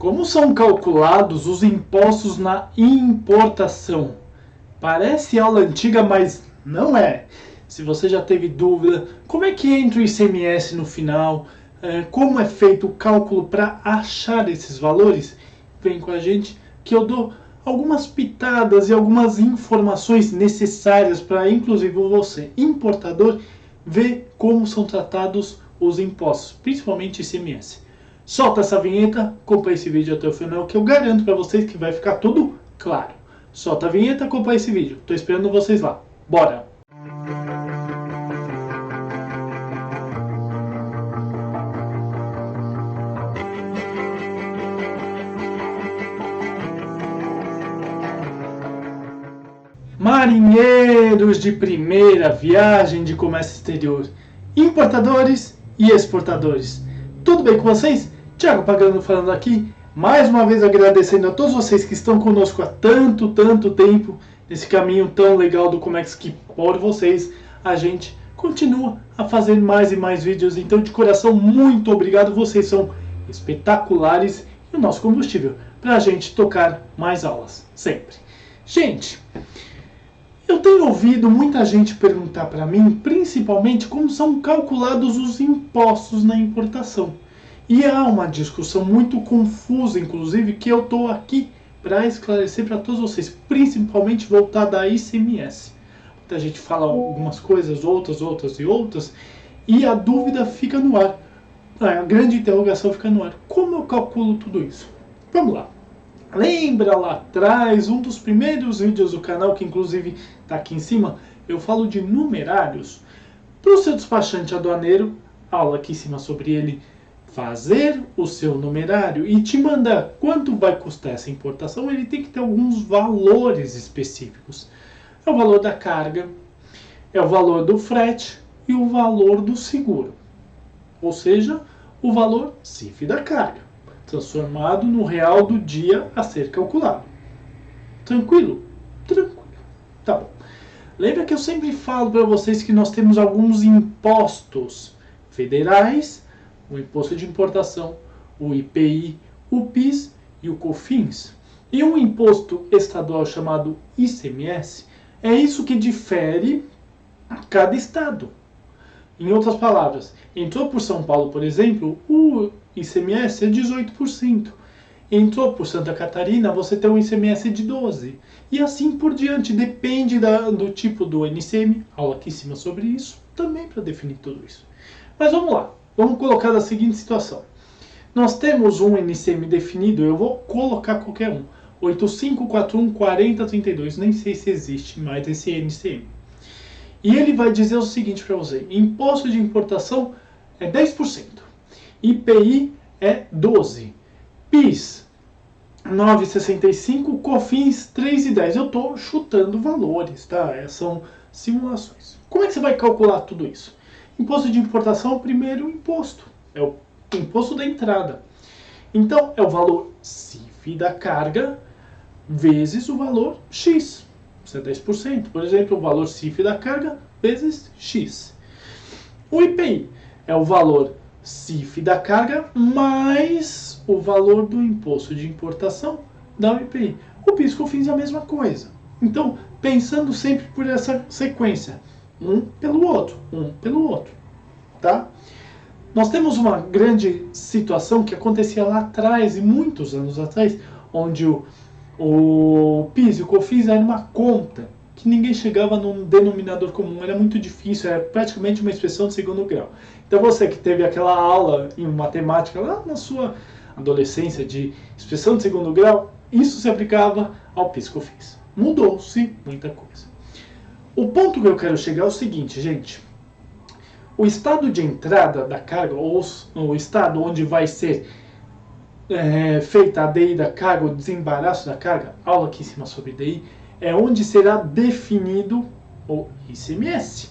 Como são calculados os impostos na importação? Parece aula antiga, mas não é. Se você já teve dúvida, como é que entra o ICMS no final? Como é feito o cálculo para achar esses valores? Vem com a gente que eu dou algumas pitadas e algumas informações necessárias para, inclusive, você, importador, ver como são tratados os impostos, principalmente ICMS. Solta essa vinheta, acompanha esse vídeo até o final, que eu garanto para vocês que vai ficar tudo claro. Solta a vinheta, acompanha esse vídeo. Tô esperando vocês lá. Bora! Marinheiros de primeira, viagem de comércio exterior, importadores e exportadores. Tudo bem com vocês? Thiago Pagano falando aqui, mais uma vez agradecendo a todos vocês que estão conosco há tanto tempo, nesse caminho tão legal do Comex, que por vocês a gente continua a fazer mais e mais vídeos. Então, de coração, muito obrigado, vocês são espetaculares e o nosso combustível para a gente tocar mais aulas, sempre. Gente, eu tenho ouvido muita gente perguntar para mim, principalmente, como são calculados os impostos na importação. E há uma discussão muito confusa, inclusive, que eu estou aqui para esclarecer para todos vocês, principalmente voltada a ICMS. Muita gente fala algumas coisas, outras, e a dúvida fica no ar. A grande interrogação fica no ar. Como eu calculo tudo isso? Vamos lá. Lembra lá atrás, um dos primeiros vídeos do canal, que inclusive está aqui em cima, eu falo de numerários. Para o seu despachante aduaneiro, aula aqui em cima sobre ele, fazer o seu numerário e te mandar quanto vai custar essa importação, ele tem que ter alguns valores específicos. É o valor da carga, é o valor do frete e o valor do seguro. Ou seja, o valor CIF da carga, transformado no real do dia a ser calculado. Tranquilo? Tranquilo. Tá bom. Lembra que eu sempre falo para vocês que nós temos alguns impostos federais, o imposto de importação, o IPI, o PIS e o COFINS. E um imposto estadual chamado ICMS, é isso que difere cada estado. Em outras palavras, entrou por São Paulo, por exemplo, o ICMS é 18%. Entrou por Santa Catarina, você tem um ICMS de 12%. E assim por diante, depende do tipo do NCM, aula aqui em cima sobre isso, também para definir tudo isso. Mas vamos lá, vamos colocar da seguinte situação. Nós temos um NCM definido, eu vou colocar qualquer um, 85414032, nem sei se existe mais esse NCM. E ele vai dizer o seguinte para você: imposto de importação é 10%, IPI é 12%, PIS 9,65%, COFINS 3,10%. Eu estou chutando valores, tá? São simulações. Como é que você vai calcular tudo isso? Imposto de importação é o primeiro imposto, é o imposto da entrada. Então, é o valor CIF da carga vezes o valor X. Isso é 10%. Por exemplo, o valor CIF da carga vezes X. O IPI é o valor CIF da carga mais o valor do imposto de importação da IPI. O PIS e COFINS é a mesma coisa. Então, pensando sempre por essa sequência, um pelo outro, tá? Nós temos uma grande situação que acontecia lá atrás, e muitos anos atrás, onde o PIS e o COFINS era uma conta que ninguém chegava num denominador comum, era muito difícil, era praticamente uma expressão de segundo grau. Então você que teve aquela aula em matemática lá na sua adolescência de expressão de segundo grau, isso se aplicava ao PIS e COFINS. Mudou-se muita coisa. O ponto que eu quero chegar é o seguinte, gente. O estado de entrada da carga, ou o estado onde vai ser feita a DI da carga, o desembaraço da carga, aula aqui em cima sobre DI, é onde será definido o ICMS,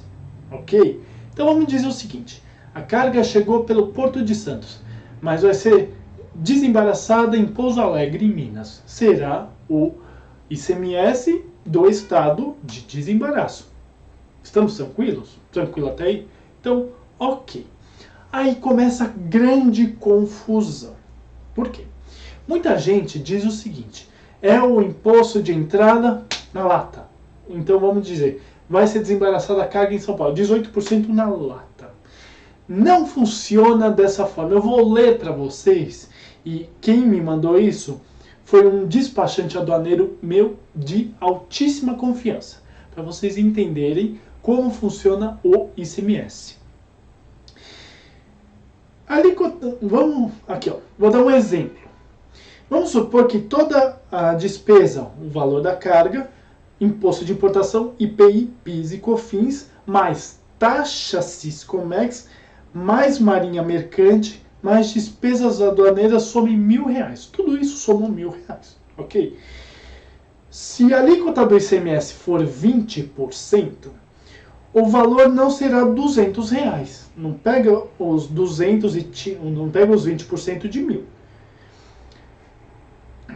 ok? Então vamos dizer o seguinte, a carga chegou pelo Porto de Santos, mas vai ser desembaraçada em Pouso Alegre, em Minas. Será o ICMS do estado de desembaraço. Estamos tranquilos? Tranquilo até aí? Então, ok. Aí começa a grande confusão. Por quê? Muita gente diz o seguinte, é o imposto de entrada na lata. Então vamos dizer, vai ser desembaraçada a carga em São Paulo, 18% na lata. Não funciona dessa forma. Eu vou ler para vocês, e quem me mandou isso foi um despachante aduaneiro meu de altíssima confiança, para vocês entenderem como funciona o ICMS. Vamos aqui, ó, vou dar um exemplo. Vamos supor que toda a despesa, o valor da carga, imposto de importação, IPI, PIS e COFINS, mais taxa Siscomex, mais marinha mercante, mais despesas aduaneiras somem R$1.000. Tudo isso soma R$1.000, ok? Se a alíquota do ICMS for 20%, o valor não será R$200. Não pega os 200 não pega os 20% de 1.000.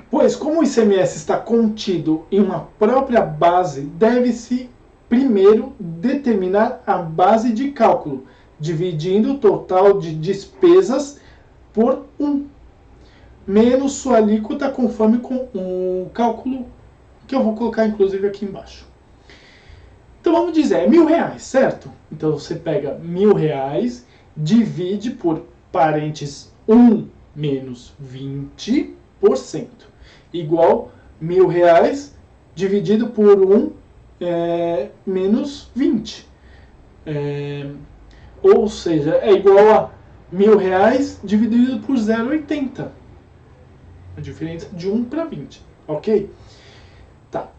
Pois, como o ICMS está contido em uma própria base, deve-se primeiro determinar a base de cálculo, dividindo o total de despesas por 1, menos sua alíquota conforme com o cálculo que eu vou colocar inclusive aqui embaixo. Então vamos dizer, é R$1.000, certo? Então você pega R$1.000, divide por parênteses 1 menos 20%, igual R$1.000 dividido por 1 menos 20. Ou seja, é igual a R$1.000 dividido por 0,80. A diferença de 1 para 20, ok? Tá.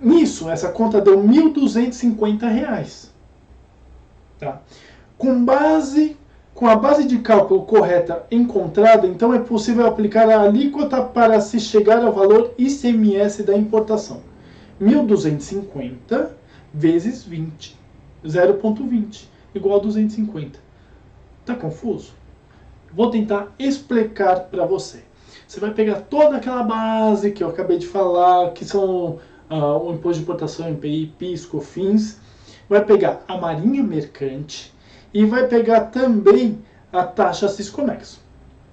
Nisso, essa conta deu R$1.250. Tá? Com a base de cálculo correta encontrada, então é possível aplicar a alíquota para se chegar ao valor ICMS da importação. 1.250 vezes 20, 0,20, igual a 250. Tá confuso? Vou tentar explicar para você. Você vai pegar toda aquela base que eu acabei de falar, que são o imposto de importação, IPI, PIS, COFINS, vai pegar a marinha mercante e vai pegar também a taxa Siscomex.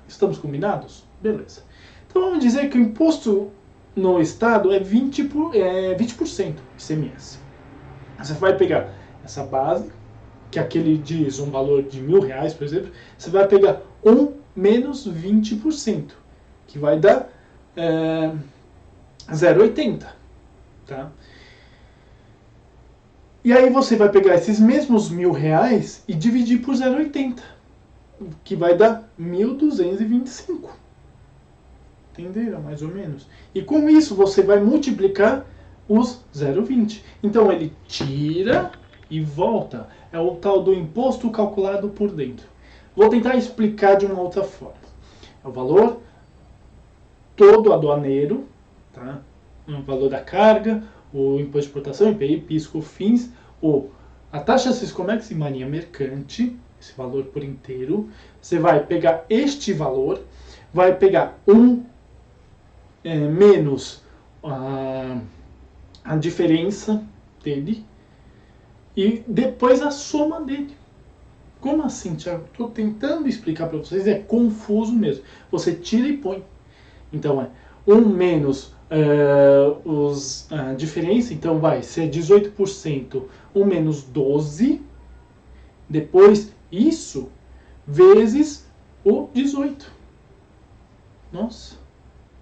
Estamos combinados? Beleza. Então vamos dizer que o imposto no estado é 20% ICMS. Você vai pegar essa base, que aqui ele diz um valor de R$1.000, por exemplo, você vai pegar 1 menos 20%, que vai dar 0,80. Tá? E aí você vai pegar esses mesmos R$1.000 e dividir por 0,80, que vai dar 1.225. Entenderam? Mais ou menos. E com isso você vai multiplicar os 0,20. Então ele tira e volta. É o tal do imposto calculado por dentro. Vou tentar explicar de uma outra forma. É o valor todo aduaneiro, tá? O valor da carga, o imposto de importação, IPI, PIS, COFINS, a taxa Siscomex e marinha mercante, esse valor por inteiro. Você vai pegar este valor, vai pegar menos a diferença dele e depois a soma dele. Como assim, Thiago? Estou tentando explicar para vocês, é confuso mesmo. Você tira e põe. Então é 1 menos a diferença, então vai ser 18%, 1 menos 12, depois isso vezes o 18. Nossa,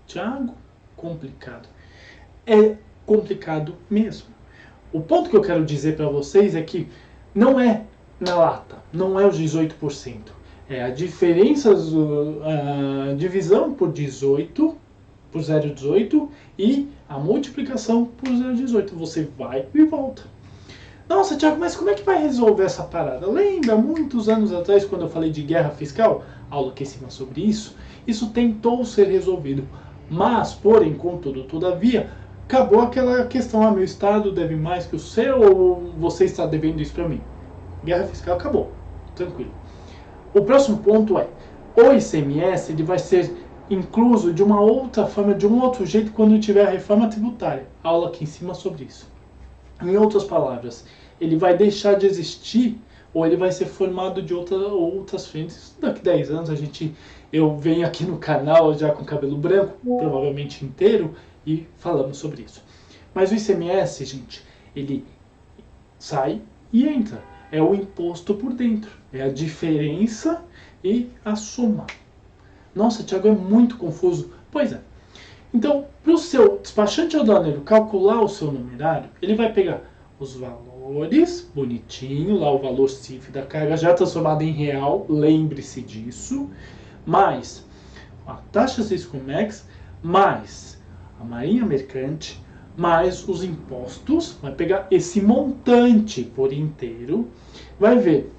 Thiago, complicado. É complicado mesmo. O ponto que eu quero dizer para vocês é que não é na lata, não é os 18%. É a diferença, a divisão por 18, por 0,18 e a multiplicação por 0,18. Você vai e volta. Nossa, Thiago, mas como é que vai resolver essa parada? Lembra, muitos anos atrás, quando eu falei de guerra fiscal? Aula aqui em cima sobre isso. Isso tentou ser resolvido. Mas, porém, contudo, todavia, acabou aquela questão, meu estado deve mais que o seu ou você está devendo isso para mim? Guerra fiscal acabou. Tranquilo. O próximo ponto é, o ICMS ele vai ser incluso de uma outra forma, de um outro jeito, quando tiver a reforma tributária. Aula aqui em cima sobre isso. Em outras palavras, ele vai deixar de existir ou ele vai ser formado de outras frentes. Daqui 10 anos eu venho aqui no canal já com cabelo branco, provavelmente inteiro, e falamos sobre isso. Mas o ICMS, gente, ele sai e entra. É o imposto por dentro. É a diferença e a soma. Nossa, Thiago, é muito confuso. Pois é. Então, para o seu despachante aduaneiro calcular o seu numerário, ele vai pegar os valores, bonitinho, lá o valor CIF da carga já transformado em real, lembre-se disso, mais a taxa Siscomex, mais a Marinha Mercante, mais os impostos, vai pegar esse montante por inteiro, vai ver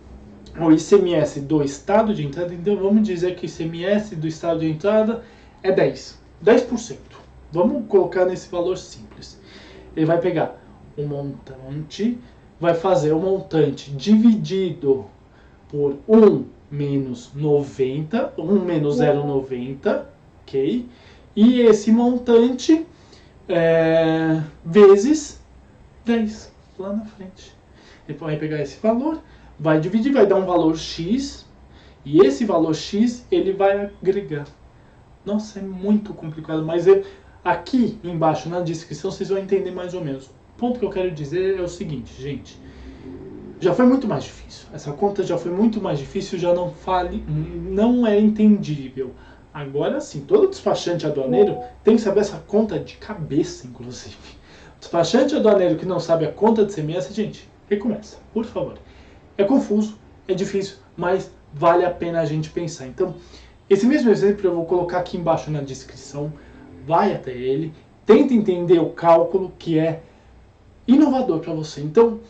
o ICMS do estado de entrada, então vamos dizer que o ICMS do estado de entrada é 10%. Vamos colocar nesse valor simples. Ele vai pegar o montante, vai fazer o montante dividido por 1 menos 90, 1 menos 0,90, ok? E esse montante vezes 10 lá na frente. Ele vai pegar esse valor, vai dividir, vai dar um valor X, e esse valor X ele vai agregar. Nossa, é muito complicado, mas aqui embaixo na descrição vocês vão entender mais ou menos. O ponto que eu quero dizer é o seguinte, gente. Já foi muito mais difícil. Essa conta já foi muito mais difícil, já não é entendível. Agora sim, todo despachante aduaneiro tem que saber essa conta de cabeça, inclusive. O despachante aduaneiro que não sabe a conta de ICMS, gente, recomeça, por favor. É confuso, é difícil, mas vale a pena a gente pensar. Então, esse mesmo exemplo eu vou colocar aqui embaixo na descrição. Vai até ele, tenta entender o cálculo que é inovador para você. Então,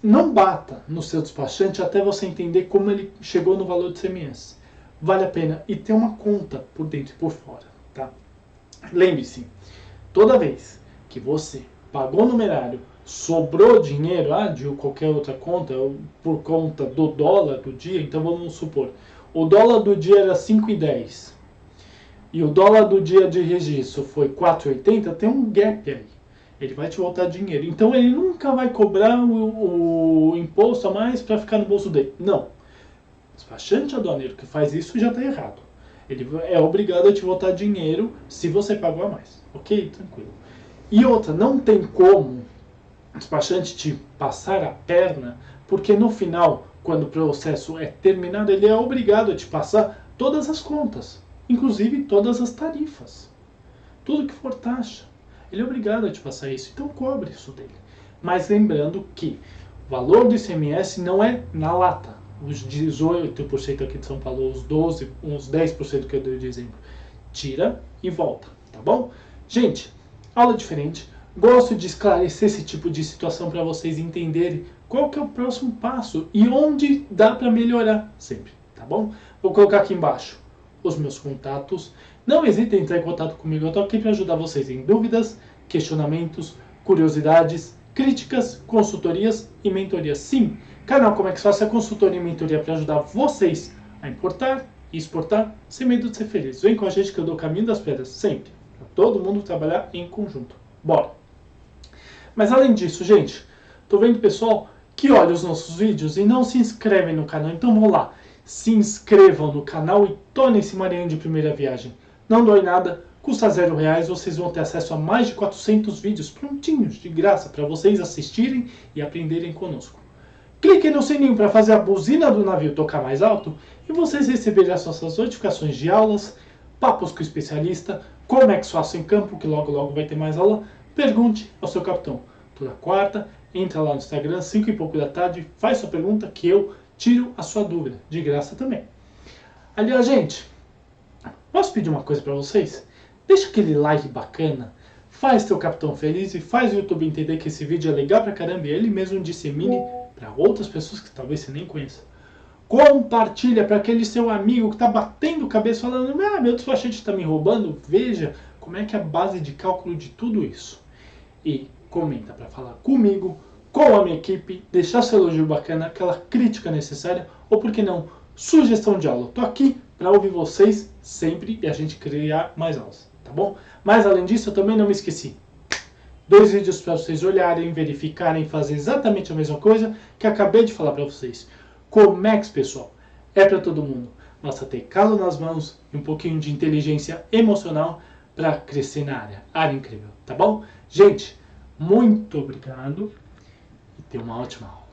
não bata no seu despachante até você entender como ele chegou no valor do ICMS. Vale a pena e ter uma conta por dentro e por fora, tá? Lembre-se, toda vez que você pagou o numerário, sobrou dinheiro de qualquer outra conta, por conta do dólar do dia, então vamos supor, o dólar do dia era 5,10 e o dólar do dia de registro foi 4,80, tem um gap aí. Ele vai te voltar dinheiro. Então ele nunca vai cobrar o imposto a mais para ficar no bolso dele. Não. O despachante aduaneiro que faz isso já está errado. Ele é obrigado a te voltar dinheiro se você pagou a mais. Ok? Tranquilo. E outra, não tem como o despachante te passar a perna, porque no final, quando o processo é terminado, ele é obrigado a te passar todas as contas, inclusive todas as tarifas. Tudo que for taxa. Ele é obrigado a te passar isso, então cobre isso dele. Mas lembrando que o valor do ICMS não é na lata. Os 18% aqui de São Paulo, os 12%, uns 10% que eu dei de exemplo. Tira e volta, tá bom? Gente, aula diferente. Gosto de esclarecer esse tipo de situação para vocês entenderem qual que é o próximo passo e onde dá para melhorar sempre, tá bom? Vou colocar aqui embaixo os meus contatos. Não hesitem em entrar em contato comigo, eu estou aqui para ajudar vocês em dúvidas, questionamentos, curiosidades, críticas, consultorias e mentorias. Sim, canal Como é que se faz a consultoria e mentoria para ajudar vocês a importar e exportar sem medo de ser feliz. Vem com a gente que eu dou o caminho das pedras, sempre. Para todo mundo trabalhar em conjunto. Bora! Mas além disso, gente, tô vendo pessoal que olha os nossos vídeos e não se inscrevem no canal, então vamos lá. Se inscrevam no canal e tornem-se marinheiro de primeira viagem. Não dói nada, custa R$0, vocês vão ter acesso a mais de 400 vídeos prontinhos, de graça, para vocês assistirem e aprenderem conosco. Clique no sininho para fazer a buzina do navio tocar mais alto e vocês receberem as nossas notificações de aulas, papos com o especialista, como é que faço em campo, que logo logo vai ter mais aula. Pergunte ao seu capitão. Toda quarta, entra lá no Instagram, 5 e pouco da tarde, faz sua pergunta que eu tiro a sua dúvida, de graça também. Aliás, gente, posso pedir uma coisa para vocês? Deixa aquele like bacana, faz teu capitão feliz e faz o YouTube entender que esse vídeo é legal pra caramba e ele mesmo dissemine para outras pessoas que talvez você nem conheça. Compartilha para aquele seu amigo que está batendo cabeça falando: meu despachante está me roubando. Veja como é que é a base de cálculo de tudo isso. E comenta para falar comigo, com a minha equipe, deixar seu elogio bacana, aquela crítica necessária, ou por que não, sugestão de aula. Estou aqui para ouvir vocês sempre e a gente criar mais aulas, tá bom? Mas além disso, eu também não me esqueci. 2 vídeos para vocês olharem, verificarem, fazer exatamente a mesma coisa que acabei de falar para vocês. Comex, pessoal, é para todo mundo. Basta ter calo nas mãos e um pouquinho de inteligência emocional para crescer na área. Área incrível, tá bom? Gente, muito obrigado e tenha uma ótima aula.